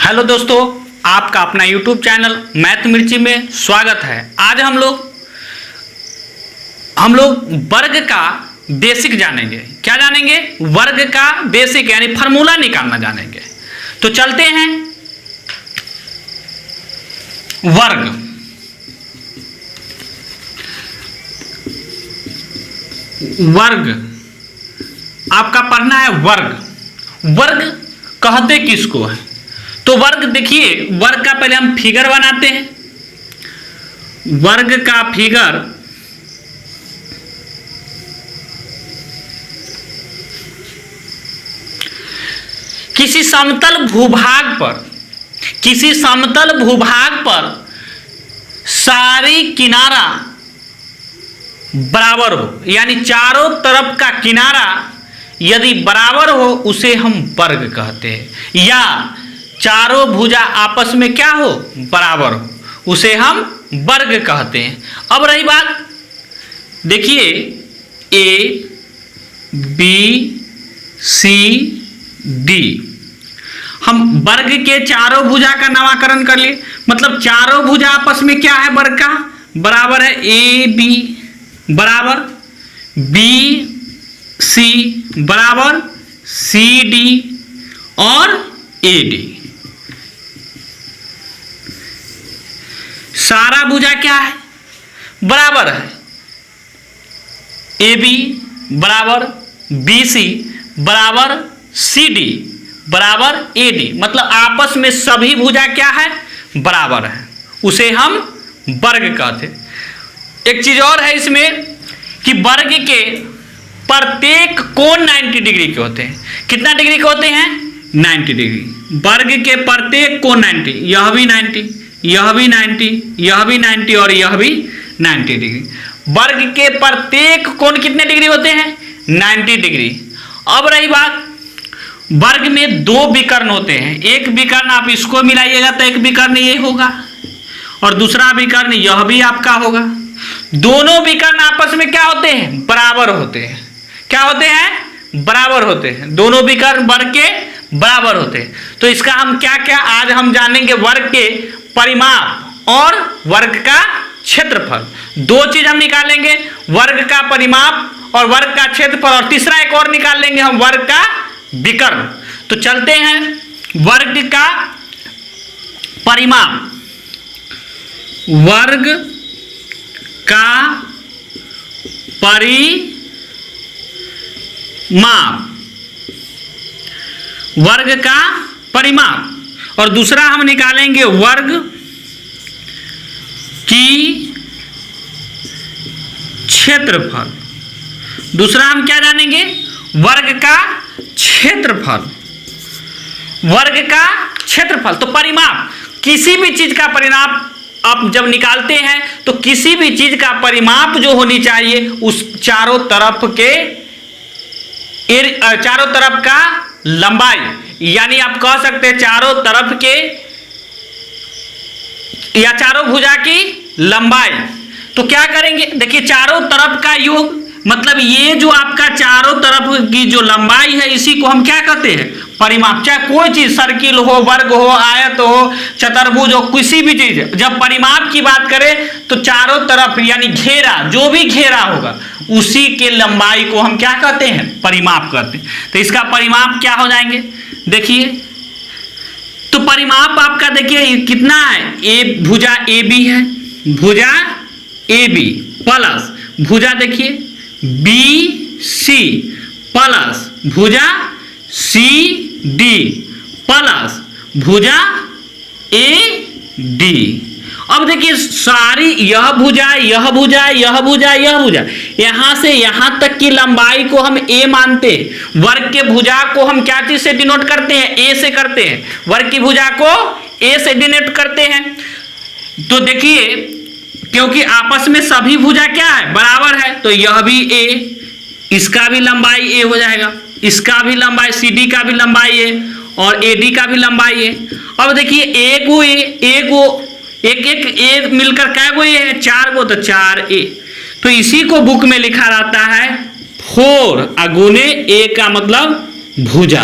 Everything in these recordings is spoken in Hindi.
हेलो दोस्तों, आपका अपना YouTube चैनल मैथ मिर्ची में स्वागत है। आज हम लोग वर्ग का बेसिक जानेंगे। क्या जानेंगे? वर्ग का बेसिक यानी फार्मूला निकालना जानेंगे। तो चलते हैं। वर्ग आपका पढ़ना है। वर्ग कहते किसको है? तो वर्ग देखिए, वर्ग का पहले हम फिगर बनाते हैं। वर्ग का फिगर किसी समतल भूभाग पर सारी किनारा बराबर हो, यानी चारों तरफ का किनारा यदि बराबर हो उसे हम वर्ग कहते हैं। या चारों भुजा आपस में क्या हो? बराबर हो, उसे हम वर्ग कहते हैं। अब रही बात, देखिए ए बी सी डी, हम वर्ग के चारों भुजा का नामकरण कर लिए। मतलब चारों भुजा आपस में क्या है? वर्ग का बराबर है। ए बी बराबर बी सी बराबर सी डी और ए डी। सारा भुजा क्या है? बराबर है। ए बी बराबर बी सी बराबर सी डी बराबर ए डी। मतलब आपस में सभी भुजा क्या है? बराबर है, उसे हम वर्ग कहते हैं। एक चीज और है इसमें कि वर्ग के प्रत्येक कोण 90 डिग्री के होते हैं। कितना डिग्री के होते हैं? 90 डिग्री। वर्ग के प्रत्येक कोण 90, यह भी 90, यह भी 90, यह भी 90 और यह भी 90 डिग्री। वर्ग के प्रत्येक कोण कितने डिग्री होते हैं? 90 डिग्री। अब रही बात, वर्ग में दो विकर्ण होते हैं। एक विकर्ण आप इसको मिलाइएगा तो एक विकर्ण ये होगा और दूसरा विकर्ण यह भी आपका होगा। दोनों विकर्ण आपस में क्या होते हैं? बराबर होते हैं। क्या होते हैं? बराबर होते हैं। दोनों विकर्ण वर्ग के बराबर होते हैं। तो इसका हम क्या क्या आज हम जानेंगे, वर्ग के परिमाप और वर्ग का क्षेत्रफल। दो चीज हम निकालेंगे, वर्ग का परिमाप और वर्ग का क्षेत्रफल, और तीसरा एक और निकाल लेंगे हम, वर्ग का विकर्ण। तो चलते हैं, वर्ग का परिमाप। वर्ग का परिमाप, वर्ग का परिमाप, और दूसरा हम निकालेंगे वर्ग की क्षेत्रफल। दूसरा हम क्या जानेंगे? वर्ग का क्षेत्रफल। वर्ग का क्षेत्रफल। तो परिमाप, किसी भी चीज का परिमाप आप जब निकालते हैं तो किसी भी चीज का परिमाप जो होनी चाहिए उस चारों तरफ का लंबाई, यानी आप कह सकते हैं चारों तरफ के या चारों भुजा की लंबाई। तो क्या करेंगे? देखिए चारों तरफ का योग, मतलब ये जो आपका चारों तरफ की जो लंबाई है इसी को हम क्या कहते हैं? परिमाप। चाहे कोई चीज, सर्किल हो, वर्ग हो, आयत हो, चतुर्भुज हो, किसी भी चीज, जब परिमाप की बात करें तो चारों तरफ यानी घेरा, जो भी घेरा होगा उसी के लंबाई को हम क्या कहते हैं? परिमाप कहते हैं। तो इसका परिमाप क्या हो जाएंगे? देखिए, तो परिमाप आपका देखिए कितना है? ए भुजा ए बी है, भुजा ए बी प्लस भुजा देखिए बी सी प्लस भुजा सी डी प्लस भुजा ए डी। अब देखिए सारी यह भुजा, यह भुजा, यह भुजा, यह भुजा, यहां से यहां तक की लंबाई को हम ए मानते हैं। वर्ग के भुजा को हम क्या चीज से डिनोट करते हैं? ए से करते हैं। वर्ग की भुजा को ए से डिनोट करते हैं। तो देखिए, क्योंकि आपस में सभी भुजा क्या है? बराबर है, तो यह भी ए, इसका भी लंबाई ए हो जाएगा, इसका भी लंबाई, सी डी का भी लंबाई ए और ए डी का भी लंबाई ए। अब देखिए एक गो एक ए मिलकर कै गो ए है? 4 गो, तो 4 ए। तो इसी को बुक में लिखा रहता है 4 अगुने ए का मतलब भुजा।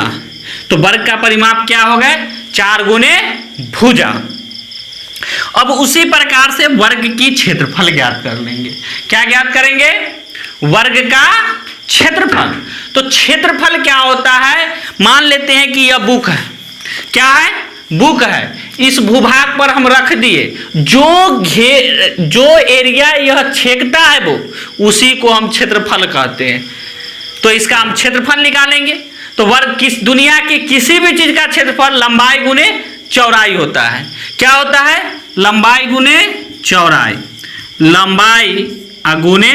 तो वर्ग का परिमाप क्या हो गया? 4 गुने भुजा। अब उसी प्रकार से वर्ग की क्षेत्रफल ज्ञात कर लेंगे। क्या ज्ञात करेंगे? वर्ग का क्षेत्रफल। तो क्षेत्रफल क्या होता है? मान लेते हैं कि यह बुक है। क्या है? बुक है। इस भूभाग पर हम रख दिए, जो एरिया यह छेदता है वो, उसी को हम क्षेत्रफल कहते हैं। तो इसका हम क्षेत्रफल निकालेंगे। तो वर्ग किस दुनिया की किसी भी चीज का क्षेत्रफल लंबाई गुने चौड़ाई होता है। क्या होता है? लंबाई गुने चौड़ाई। लंबाई गुने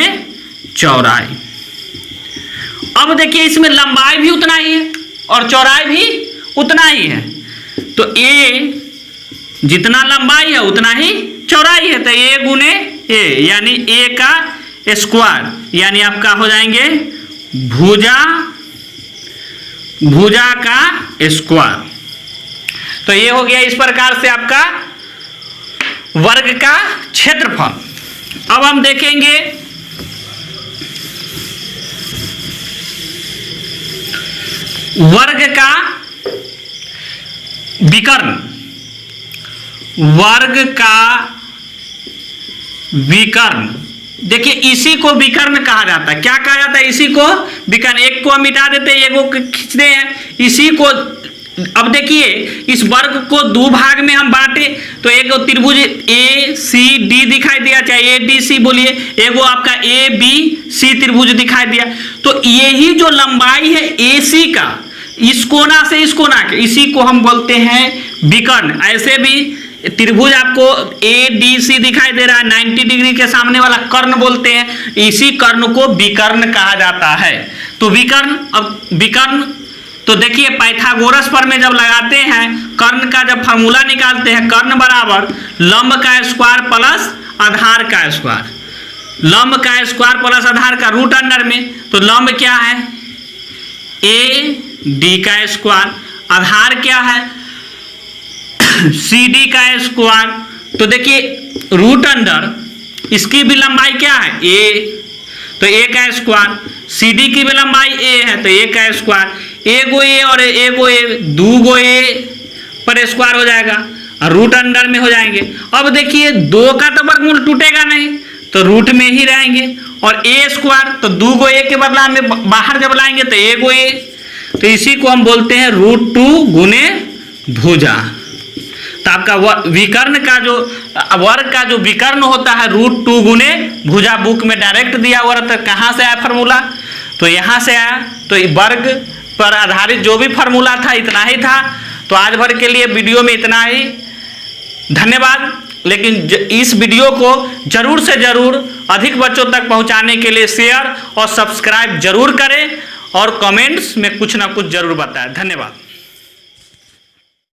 चौड़ाई। अब देखिए इसमें लंबाई भी उतना ही है और चौड़ाई भी उतना ही है। तो ए जितना लंबाई है उतना ही चौड़ाई है। तो ए गुने ए यानी ए का स्क्वायर, यानी आपका हो जाएंगे भुजा का स्क्वायर। तो ये हो गया इस प्रकार से आपका वर्ग का क्षेत्रफल। अब हम देखेंगे वर्ग का विकर्ण। वर्ग का विकर्ण, देखिए इसी को विकर्ण कहा जाता है। क्या कहा जाता है? इसी को विकर्ण। एक को हम मिटा देते हैं, एक को खींचते हैं, इसी को। अब देखिए इस वर्ग को 2 भाग में हम बांटे, तो एक त्रिभुज ए सी डी दिखाई दिया, चाहे ए डी सी बोलिए, एगो आपका ए बी सी त्रिभुज दिखाई दिया। तो यही जो लंबाई है ए सी का, इस कोना से इस कोना के, इसी को हम बोलते हैं विकर्ण। ऐसे भी त्रिभुज आपको ए डी सी दिखाई दे रहा है, 90 डिग्री के सामने वाला कर्ण बोलते हैं। इसी कर्ण को विकर्ण कहा जाता है। तो विकर्ण, अब विकर्ण तो देखिए पाइथागोरस पर में जब लगाते हैं, कर्ण का जब फॉर्मूला निकालते हैं, कर्ण बराबर लंब का स्क्वायर प्लस आधार का स्क्वायर। लंब का स्क्वायर प्लस आधार का रूट अंडर में, तो लंब क्या है? ए डी का स्क्वायर। आधार क्या है? सी डी का स्क्वायर। तो देखिए रूट अंडर, इसकी भी लंबाई क्या है? ए, तो ए का स्क्वायर। सी डी की भी लंबाई ए है, तो ए का स्क्वायर। एगो ए और एगो ए, 2 गो ए पर स्क्वायर हो जाएगा और रूट अंडर में हो जाएंगे। अब देखिए 2 का तो वर्गमूल टूटेगा नहीं, तो रूट में ही रहेंगे। और ए स्क्वायर, तो 2 गो ए के बदला में बाहर जब लाएंगे तो एगो ए। तो इसी को हम बोलते हैं √2 गुने भुजा। तो आपका विकर्ण का जो वर्ग का जो विकर्ण होता है √2 गुने भुजा। बुक में डायरेक्ट दिया हुआ रहता है। कहाँ से आया फार्मूला? तो यहाँ से आया। तो वर्ग पर आधारित जो भी फार्मूला था इतना ही था। तो आज भर के लिए वीडियो में इतना ही। धन्यवाद। लेकिन इस वीडियो को जरूर से जरूर अधिक बच्चों तक पहुंचाने के लिए शेयर और सब्सक्राइब जरूर करें और कमेंट्स में कुछ ना कुछ जरूर बताएं। धन्यवाद।